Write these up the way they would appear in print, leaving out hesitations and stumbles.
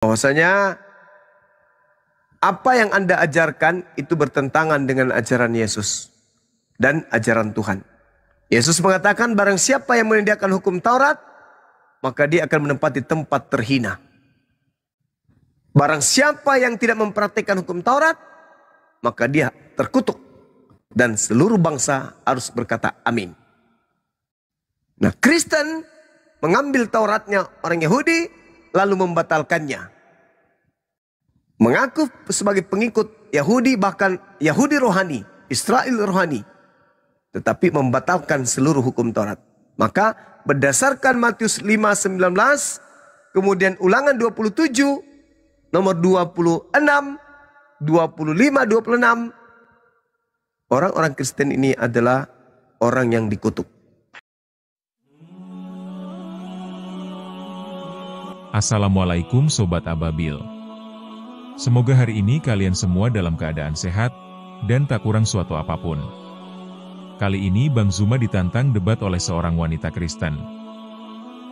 Bahwasanya apa yang Anda ajarkan itu bertentangan dengan ajaran Yesus dan ajaran Tuhan. Yesus mengatakan barang siapa yang menyediakan hukum Taurat, maka dia akan menempati tempat terhina. Barang siapa yang tidak mempraktikkan hukum Taurat, maka dia terkutuk. Dan seluruh bangsa harus berkata amin. Nah, Kristen mengambil Tauratnya orang Yahudi, lalu membatalkannya. Mengaku sebagai pengikut Yahudi, bahkan Yahudi rohani, Israel rohani. Tetapi membatalkan seluruh hukum Taurat. Maka berdasarkan Matius 5:19, kemudian Ulangan 27, nomor 26, 25, 26. Orang-orang Kristen ini adalah orang yang dikutuk. Assalamualaikum Sobat Ababil. Semoga hari ini kalian semua dalam keadaan sehat, dan tak kurang suatu apapun. Kali ini Bang Zuma ditantang debat oleh seorang wanita Kristen.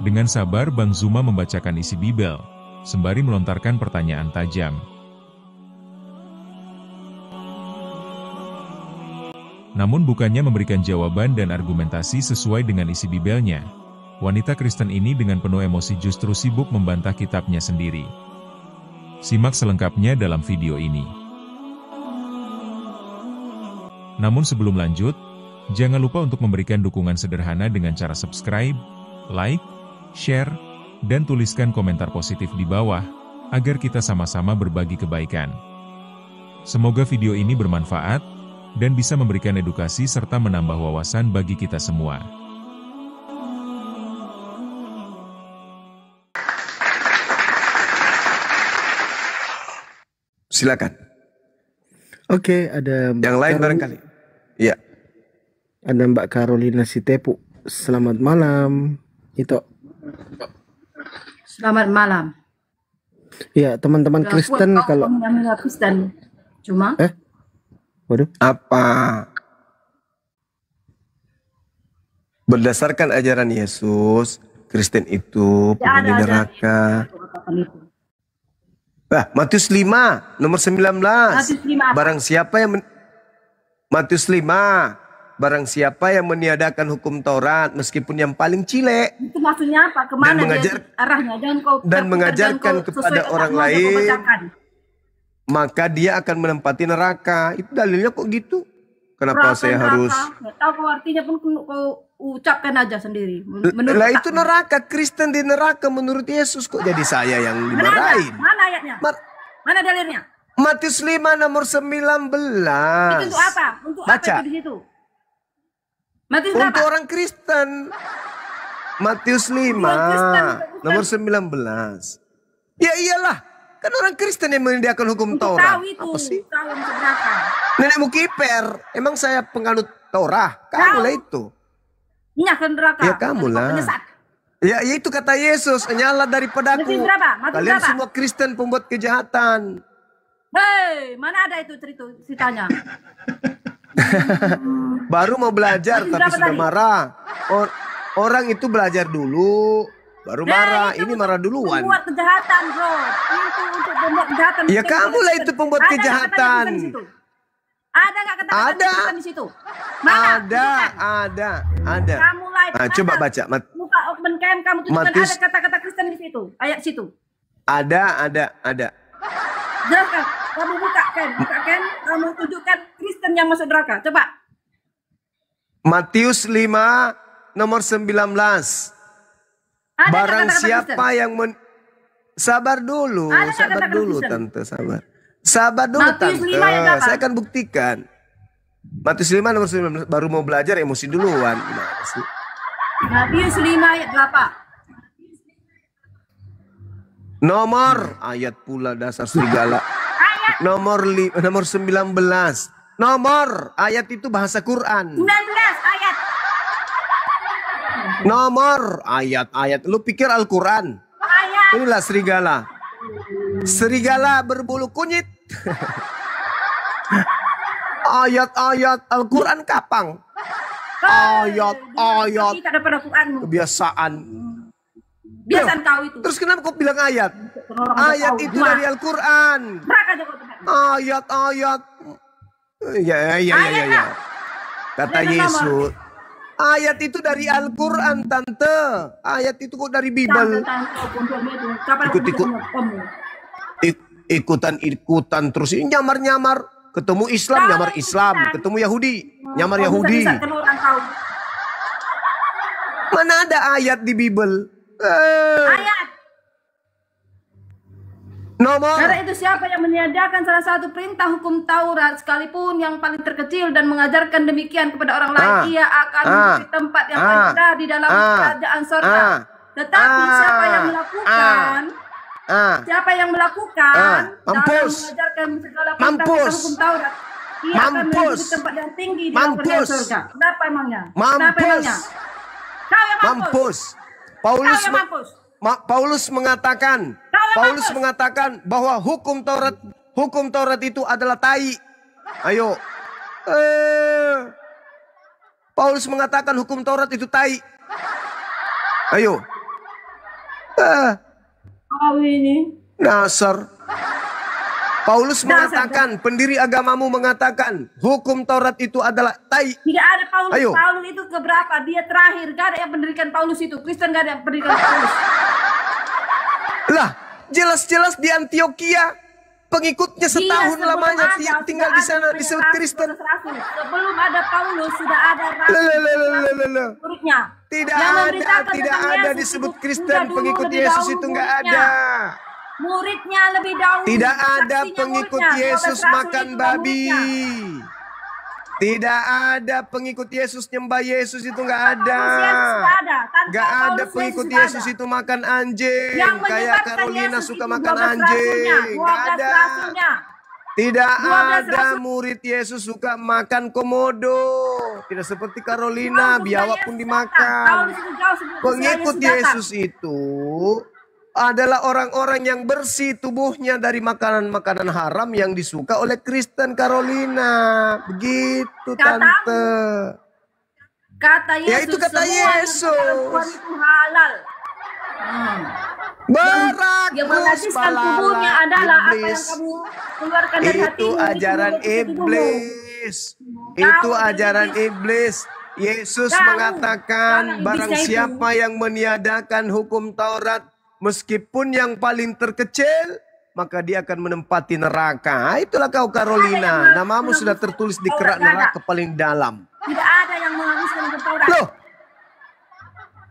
Dengan sabar Bang Zuma membacakan isi Bible, sembari melontarkan pertanyaan tajam. Namun bukannya memberikan jawaban dan argumentasi sesuai dengan isi Bibelnya, wanita Kristen ini dengan penuh emosi justru sibuk membantah kitabnya sendiri. Simak selengkapnya dalam video ini. Namun sebelum lanjut, jangan lupa untuk memberikan dukungan sederhana dengan cara subscribe, like, share, dan tuliskan komentar positif di bawah, agar kita sama-sama berbagi kebaikan. Semoga video ini bermanfaat, dan bisa memberikan edukasi serta menambah wawasan bagi kita semua. Silakan. Oke, ada Mbak Yang lain barangkali. Iya. Ada Mbak Carolina Sitepu. Selamat malam. Itu. Selamat malam. Ya, teman-teman Kristen kalau Kristen. Cuma waduh. Apa? Berdasarkan ajaran Yesus, Kristen itu penghuni neraka. Matius 5, nomor 19. Barang siapa yang Matius 5, barang siapa yang meniadakan hukum Taurat meskipun yang paling cilek, itu maksudnya apa? Kemana arahnya? Jangan kau dan mengajarkan kepada orang lain, maka dia akan menempati neraka. Itu dalilnya kok gitu? Kenapa neraka, saya harus? Nggak tahu kau artinya pun kau ucapkan aja sendiri. Lah itu neraka, Kristen di neraka menurut Yesus, kok jadi saya yang dimarahin? Mana ayatnya? Mana dalilnya? Matius 5 nomor 19. Itu untuk apa? Untuk baca. Apa itu di situ? Matius untuk apa? orang Kristen. Matius 5 nomor 19. Ya iyalah, kan orang Kristen yang menyediakan hukum untuk Taurat. Tahu itu. Apa sih? Tahu neraka. Nenekmu kiper. Emang saya penganut Taurat? Kamu lah itu. Nyahkan neraka. Ya kamu lah. Ya itu kata Yesus, nyala daripadaku. Kalian berapa? semua Kristen pembuat kejahatan. Hei, mana ada itu ceritanya? Baru mau belajar tapi sudah marah. Orang itu belajar dulu, baru marah. Ini marah duluan. Pembuat kejahatan, bro. Itu untuk pembuat kejahatan. Ya kamu lah itu pembuat kejahatan. Ada nggak kata-kata Kristen di situ? Mana? Ada. Kamu lah. Nah, coba baca. Buka open cam kamu tunjukkan ada kata-kata Kristen di situ. Ayat situ. Ada. Jelaskan. Kamu buka cam, kamu tunjukkan Kristen yang masuk neraka. Coba. Matius 5 nomor 19. Barang siapa yang sabar dulu, tante, sabar. Sabar dulu, Matius tante. 5 ayat Saya akan buktikan. Matius 5 nomor 19. Baru mau belajar emosi duluan. Gimana sih? Matius 5 ayat berapa? Nomor ayat pula dasar serigala. Nomor 19. Nomor ayat itu bahasa Quran. 19 ayat. Nomor ayat. Lu pikir Al-Quran? Ayat. Inilah serigala. Serigala berbulu kunyit. Ayat-ayat Al-Quran kapang. Ayat. Tidak ada pada Quranmu. Kebiasaan. Biasaan kau itu. Terus kenapa kau bilang ayat? Ayat itu dari Al-Quran. Ayat-ayat. Ya. Kata Yesus. Ayat itu dari Al-Quran, Tante. Ayat itu kok dari Bible. Ikutan terus. Ini nyamar-nyamar. Ketemu Islam, nyamar Islam. Ketemu Yahudi, nyamar Yahudi. Mana ada ayat di Bible? Ayat. Nomor. Karena itu siapa yang meniadakan salah satu perintah hukum Taurat sekalipun yang paling terkecil dan mengajarkan demikian kepada orang lain, ia akan memiliki tempat yang paling rendah di dalam kerajaan surga. Tetapi siapa yang melakukan dalam mengajarkan segala perintah hukum Taurat, ia akan memiliki tempat yang tinggi di dalam kerajaan surga. Kenapa emangnya? Kau yang mampus. Paulus mengatakan bahwa hukum Taurat itu adalah tai. Ayo. Paulus mengatakan hukum Taurat itu tai. Ayo. Dasar. Paulus mengatakan, pendiri agamamu mengatakan hukum Taurat itu adalah tai. Tidak ada Paulus. Ayo. Paulus itu keberapa? Dia terakhir. Gak ada yang mendirikan Paulus itu. Kristen gak ada yang mendirikan Paulus. Lah, jelas-jelas di Antioquia pengikutnya setahun lamanya tinggal di sana disebut Kristen. Sebelum ada Paulus sudah ada muridnya. Tidak ada disebut Kristen. Pengikut Yesus itu nggak ada. Muridnya lebih dahulu. Tidak ada pengikut Yesus makan babi. Tidak ada pengikut Yesus nyembah Yesus itu nggak ada. Nggak ada pengikut Yesus itu makan anjing. Kayak Carolina suka makan anjing. Nggak ada. Tidak ada murid Yesus suka makan komodo. Tidak seperti Carolina, biawak pun dimakan. Pengikut Yesus itu adalah orang-orang yang bersih tubuhnya dari makanan-makanan haram yang disuka oleh Kristen, Carolina. Begitu, Tante. Kata Yesus, ya itu kata Yesus. Itu halal. Yang menajiskan tubuhnya adalah apa yang kamu keluarkan dari hatimu. Itu ajaran iblis. Itu ajaran iblis. Yesus mengatakan barang siapa yang meniadakan hukum Taurat, meskipun yang paling terkecil, maka dia akan menempati neraka. Itulah kau, Carolina. Namamu sudah tertulis di kerak neraka paling dalam. Tidak ada yang menghabiskan hukum Taurat. Loh,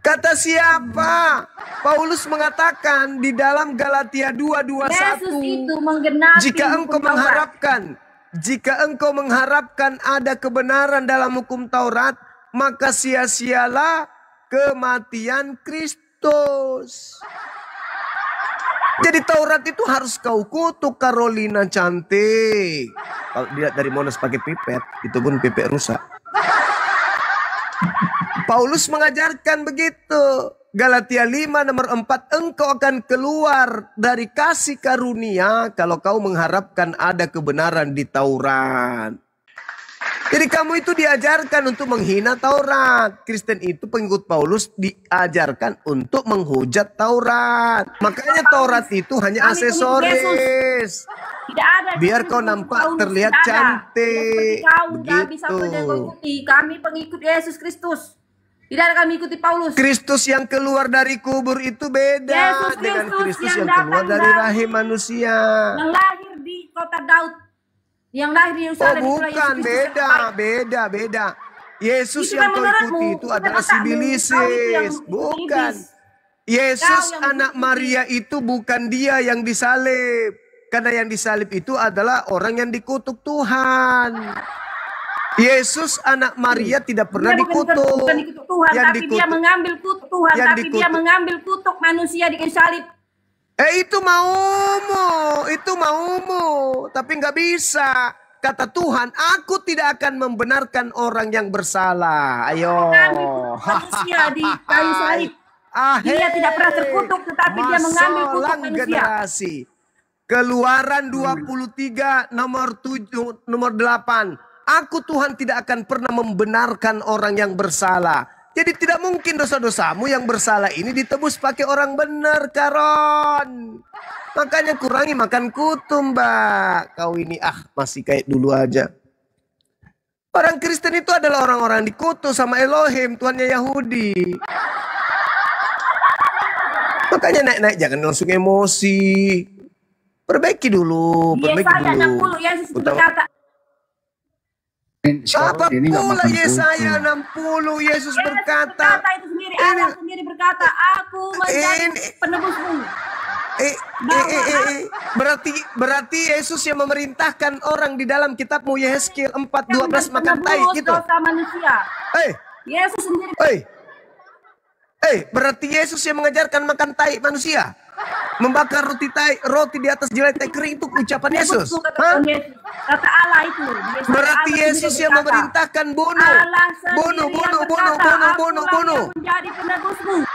kata siapa? Paulus mengatakan di dalam Galatia 2:21, jika engkau mengharapkan ada kebenaran dalam hukum Taurat, maka sia-sialah kematian Kristus. Jadi Taurat itu harus kau kutuk, Carolina cantik. Kalau dilihat dari Monas pakai pipet, itu pun pipet rusak. Paulus mengajarkan begitu. Galatia 5:4, engkau akan keluar dari kasih karunia kalau kau mengharapkan ada kebenaran di Taurat. Jadi kamu itu diajarkan untuk menghina Taurat. Kristen itu pengikut Paulus diajarkan untuk menghujat Taurat. Makanya Taurat itu hanya aksesoris. Tidak ada. Biar kau nampak terlihat cantik. Kau tidak bisa mengikuti. Kami pengikut Yesus Kristus. Tidak ada kami ikuti Paulus. Kristus yang keluar dari kubur itu beda dengan Kristus yang keluar dari rahim manusia. Yang lahir di kota Daud. Yang lahir di Yerusalem. Oh bukan, beda. Yesus yang kau ikuti itu adalah sibilisis. Bukan. Yesus anak Maria itu bukan dia yang disalib. Karena yang disalib itu adalah orang yang dikutuk Tuhan. Yesus anak Maria tidak pernah dikutuk. Bukan dikutuk Tuhan, tapi dia mengambil kutuk Tuhan. Tapi dia mengambil kutuk manusia di salib. Itu maumu. Tapi nggak bisa. Kata Tuhan, aku tidak akan membenarkan orang yang bersalah. Ayo. Manusia di kayu salib. Dia tidak pernah terkutuk, tetapi dia mengambil kutuk manusia. Generasi. Keluaran 23 nomor 8. Aku Tuhan tidak akan pernah membenarkan orang yang bersalah. Jadi tidak mungkin dosa-dosamu yang bersalah ini ditebus pakai orang benar, Karon. Makanya kurangi makan kutu, Mbak. Kau ini masih kayak dulu aja. Orang Kristen itu adalah orang-orang dikutuk sama Elohim, Tuhannya Yahudi. Makanya naik-naik jangan langsung emosi. Perbaiki dulu, perbaiki Yesaya dulu. 60 Yesus berkata, Apa pula Yesaya 60 Yesus berkata itu sendiri, Allah sendiri berkata, aku menjadi penebusmu. Berarti Yesus yang memerintahkan orang di dalam kitabmu Yehezkiel 4:12 makan tai gitu. Dosa manusia. Yesus sendiri. Berarti Yesus yang mengajarkan makan tai manusia. Membakar roti di atas jelai tai kering itu ucapan Yesus. Kata Allah itu. Berarti Yesus yang memerintahkan bunuh. Menjadi penebusmu.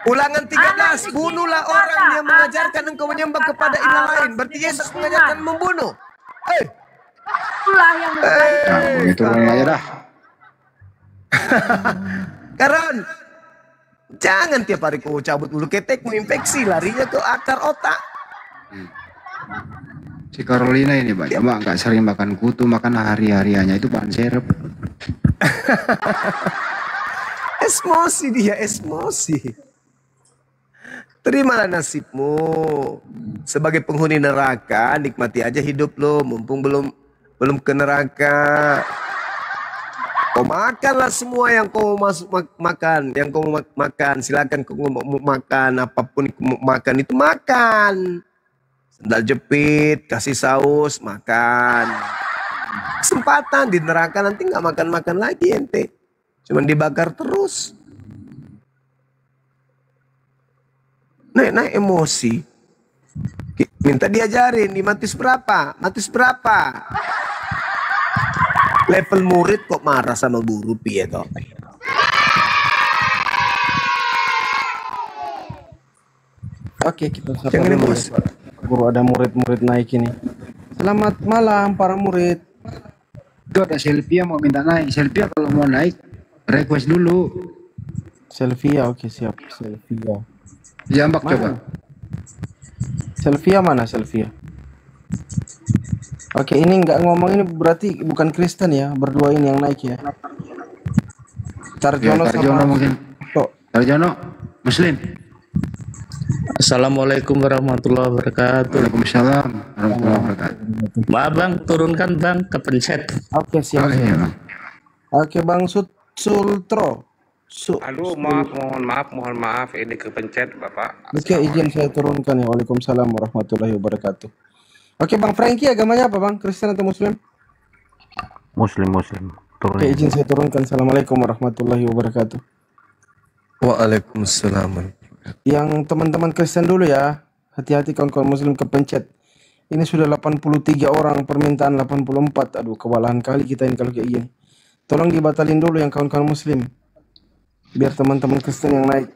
Ulangan 13, bunuhlah orang yang mengajarkan engkau menyembah kepada ilah lain. Berarti Yesus mengajarkan membunuh. Itulah yang itu aja dah. Karon, jangan tiap hari kau cabut bulu ketekmu, infeksi larinya ke akar otak. Si Carolina ini Pak, nggak sering makan kutu, makan hari-hariannya itu bahan serep. Emosi dia, emosi. Terimalah nasibmu. Sebagai penghuni neraka, nikmati aja hidup lo, mumpung belum ke neraka. Kau makanlah semua yang kau makan, yang kau makan. Silakan kau mau makan apapun yang kau mau makan itu makan. Sendal jepit, kasih saus, makan. Kesempatan di neraka nanti nggak makan-makan lagi ente. Cuman dibakar terus. Naik emosi. Minta diajarin di Matius berapa? Matius berapa? Level murid kok marah sama guru piye toh? Oke, kita sapa Jangan dulu emosi. ya, Pak. Guru ada murid-murid naik ini. Selamat malam para murid. Itu ada Selvia mau minta naik. Selvia kalau mau naik request dulu. Selvia, oke siap. Selvia. Jambak Mana? coba. Selvia mana Selvia? Oke, ini nggak ngomong, ini berarti bukan Kristen ya, berdua ini yang naik ya. Tarjono Tarjono sama mungkin. Tok. Tarjono Muslim. Assalamualaikum warahmatullahi wabarakatuh. Waalaikumsalam warahmatullahi wabarakatuh. Maaf bang, turunkan bang, kepencet. Oke, siap. Oh, iya, Bang. Oke, Bang Sultro. Aduh, mohon maaf, ini kepencet Bapak. Oke, izin saya turunkan ya. Waalaikumsalam warahmatullahi wabarakatuh. Oke, Bang Frankie, agamanya apa Bang? Kristen atau Muslim? Muslim. Oke, izin saya turunkan. Assalamualaikum warahmatullahi wabarakatuh. Waalaikumsalam. Yang teman-teman Kristen dulu ya. Hati-hati kawan-kawan Muslim kepencet. Ini sudah 83 orang, permintaan 84. Aduh, kewalahan kali kita ini kalau kayak gini. Tolong dibatalin dulu yang kawan-kawan Muslim. Biar teman-teman Kristen yang naik.